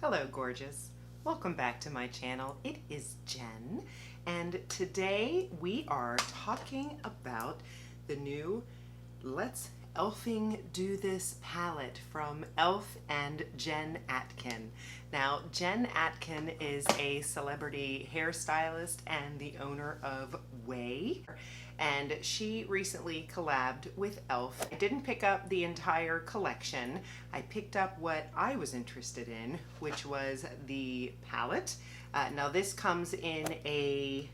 Hello gorgeous, welcome back to my channel. It is Jen and today we are talking about the new Let's Elfing Do This palette from E.l.f. and Jen Atkin. Now Jen Atkin is a celebrity hairstylist and the owner of Way, and she recently collabed with E.l.f. I didn't pick up the entire collection. I picked up what I was interested in, which was the palette. Now this comes in a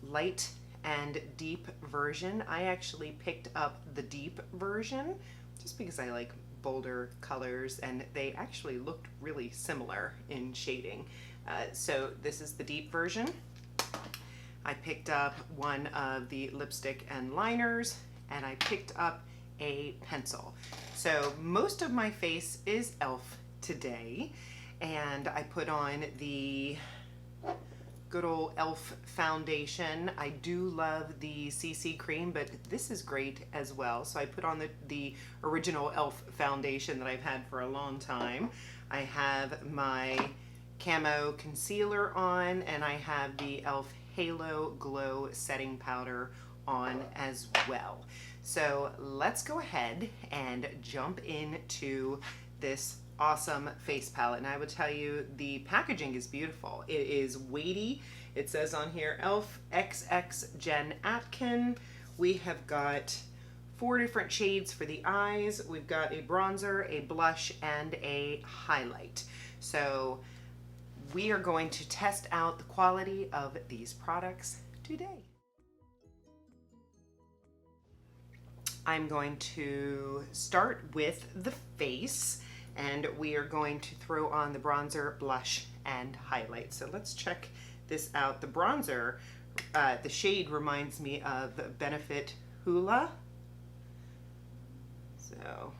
light and deep version. I actually picked up the deep version just because I like bolder colors and they actually looked really similar in shading. So this is the deep version. I picked up one of the lipstick and liners, and I picked up a pencil. So most of my face is E.l.f. today, and I put on the good old E.l.f. foundation. I do love the CC cream, but this is great as well. So I put on the original E.l.f. foundation that I've had for a long time. I have my Camo Concealer on, and I have the E.l.f. Halo Glow Setting Powder on as well. So let's go ahead and jump into this awesome face palette. And I would tell you the packaging is beautiful. It is weighty. It says on here E.l.f. XX Jen Atkin. We have got 4 different shades for the eyes. We've got a bronzer, a blush, and a highlight. So we are going to test out the quality of these products today. I'm going to start with the face, and we are going to throw on the bronzer, blush, and highlight. So let's check this out. The bronzer, the shade reminds me of Benefit Hoola. So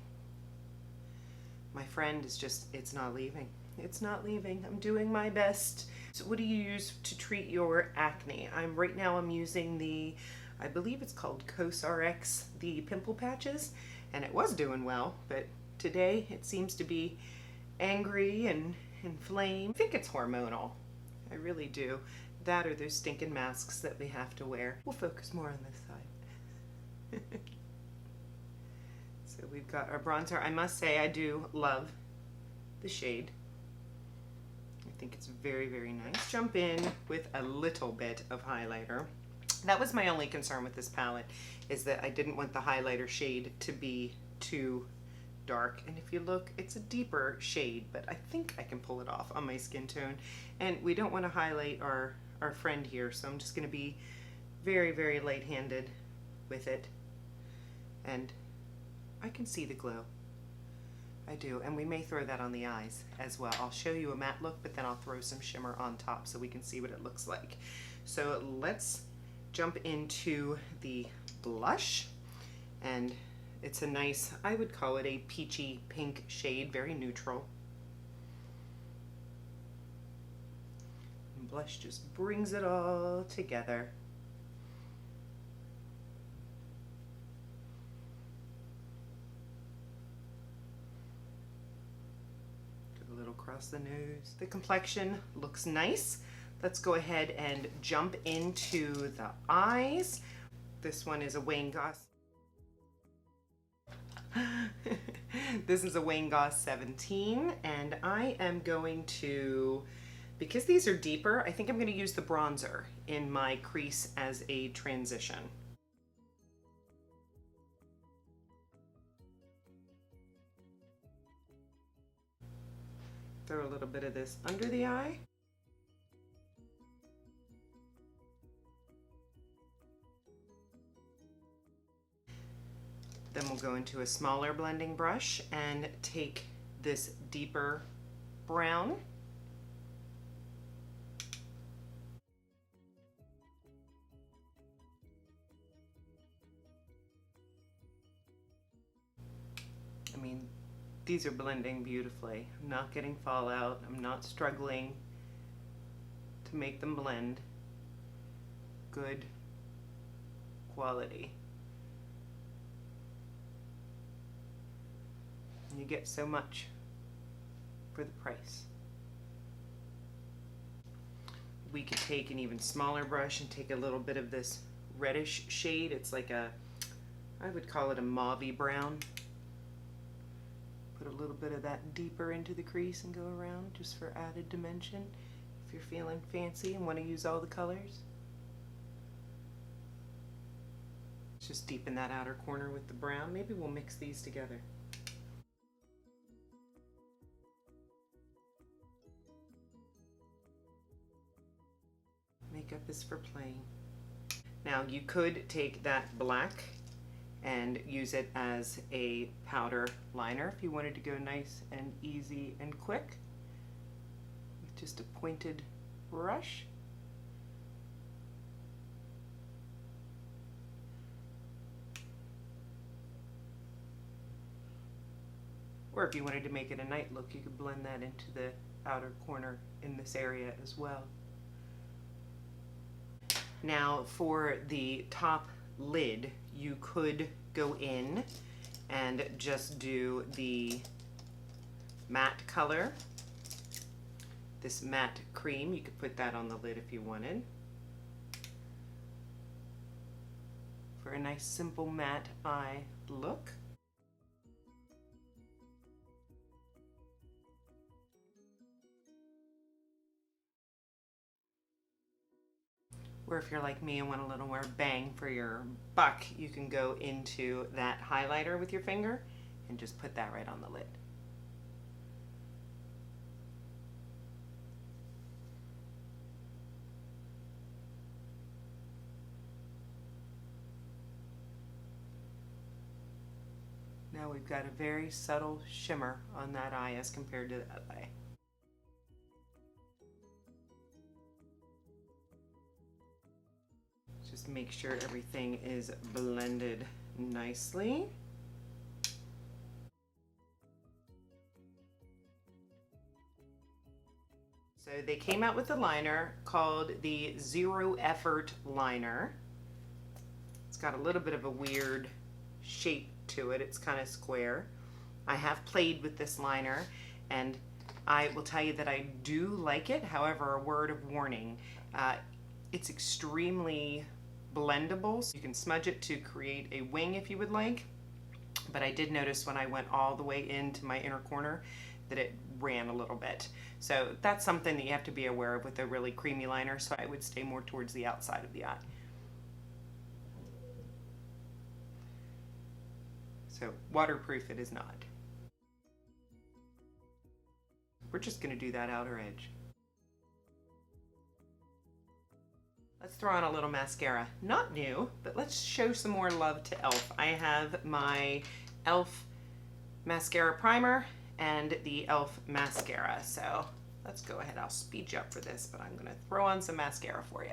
my friend is just, it's not leaving. It's not leaving. I'm doing my best. So what do you use to treat your acne? Right now I'm using the, I believe it's called CosRx, the pimple patches, and it was doing well, but today it seems to be angry and inflamed. I think it's hormonal. I really do. That or those stinking masks that we have to wear. We'll focus more on this side. So we've got our bronzer. I must say I do love the shade. I think it's very, very nice. Jump in with a little bit of highlighter. That was my only concern with this palette, is that I didn't want the highlighter shade to be too dark. And if you look, it's a deeper shade, but I think I can pull it off on my skin tone. And we don't want to highlight our friend here, so I'm just going to be very, very light-handed with it. And I can see the glow. I do, and we may throw that on the eyes as well. I'll show you a matte look, but then I'll throw some shimmer on top so we can see what it looks like. So let's jump into the blush, and it's a nice, I would call it a peachy pink shade, very neutral. And blush just brings it all together. Across the nose. The complexion looks nice. Let's go ahead and jump into the eyes. This one is a Wayne Goss. This is a Wayne Goss 17, and I am going to, because these are deeper, I think I'm going to use the bronzer in my crease as a transition. Throw a little bit of this under the eye. Then we'll go into a smaller blending brush and take this deeper brown. I mean, these are blending beautifully. I'm not getting fallout. I'm not struggling to make them blend. Good quality. You get so much for for the price. We could take an even smaller brush and take a little bit of this reddish shade. It's like a, I would call it a mauvey brown. Put a little bit of that deeper into the crease and go around just for added dimension if you're feeling fancy and want to use all the colors. Just deepen that outer corner with the brown. Maybe we'll mix these together. Makeup is for playing. Now you could take that black and use it as a powder liner if you wanted to go nice and easy and quick with just a pointed brush. Or if you wanted to make it a night look, you could blend that into the outer corner in this area as well. Now for the top lid, you could go in and just do the matte color. This matte cream, you could put that on the lid if you wanted. For a nice simple matte eye look. Or if you're like me and want a little more bang for your buck, you can go into that highlighter with your finger and just put that right on the lid. Now we've got a very subtle shimmer on that eye as compared to that eye. Just make sure everything is blended nicely. So they came out with a liner called the Zero Effort Liner. It's got a little bit of a weird shape to it. It's kind of square. I have played with this liner and I will tell you that I do like it. However, a word of warning, it's extremely blendable. So you can smudge it to create a wing if you would like, but I did notice when I went all the way into my inner corner that it ran a little bit. So that's something that you have to be aware of with a really creamy liner, so I would stay more towards the outside of the eye. So waterproof it is not. We're just going to do that outer edge. Let's throw on a little mascara. Not new, but let's show some more love to e.l.f. I have my e.l.f. mascara primer and the e.l.f. mascara. So let's go ahead. I'll speed you up for this, but I'm going to throw on some mascara for you.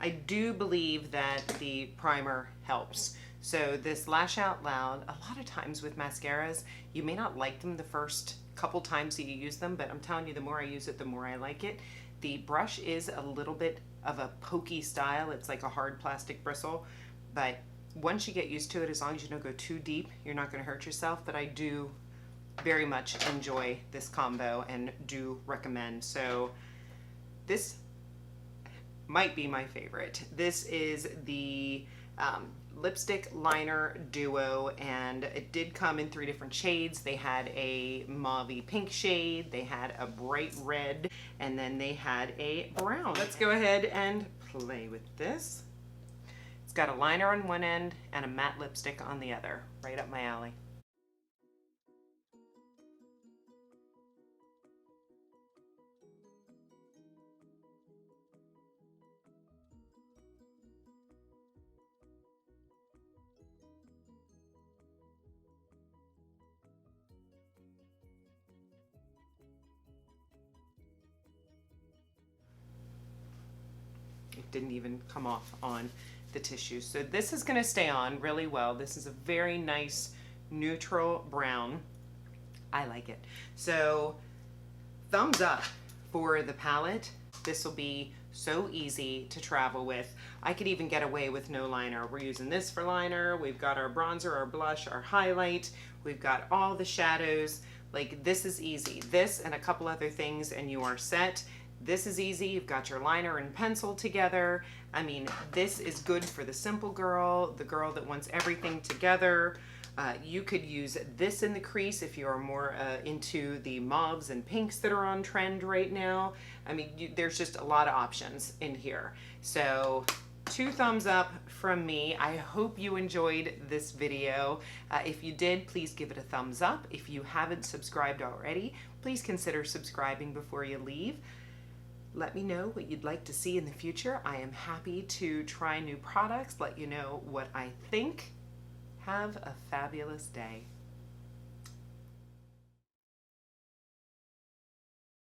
I do believe that the primer helps. So this Lash Out Loud, a lot of times with mascaras, you may not like them the first couple times that you use them, but I'm telling you, the more I use it, the more I like it. The brush is a little bit of a pokey style. It's like a hard plastic bristle, but once you get used to it, as long as you don't go too deep, you're not going to hurt yourself. But I do very much enjoy this combo and do recommend. So this might be my favorite. This is the lipstick liner duo, and it did come in 3 different shades. They had a mauvey pink shade, they had a bright red, and then they had a brown. Let's go ahead and play with this. It's got a liner on one end and a matte lipstick on the other. Right up my alley. didn't even come off on the tissue. So this is going to stay on really well. This is a very nice neutral brown. I like it. So thumbs up for the palette. This will be so easy to travel with. I could even get away with no liner. We're using this for liner. We've got our bronzer, our blush, our highlight. We've got all the shadows. Like, this is easy. This and a couple other things and you are set. This is easy. You've got your liner and pencil together. I mean, this is good for the simple girl, the girl that wants everything together. You could use this in the crease if you're more into the mauves and pinks that are on trend right now. I mean, there's just a lot of options in here. So 2 thumbs up from me. I hope you enjoyed this video. If you did, please give it a thumbs up. If you haven't subscribed already, please consider subscribing before you leave. Let me know what you'd like to see in the future. I am happy to try new products, let you know what I think. Have a fabulous day.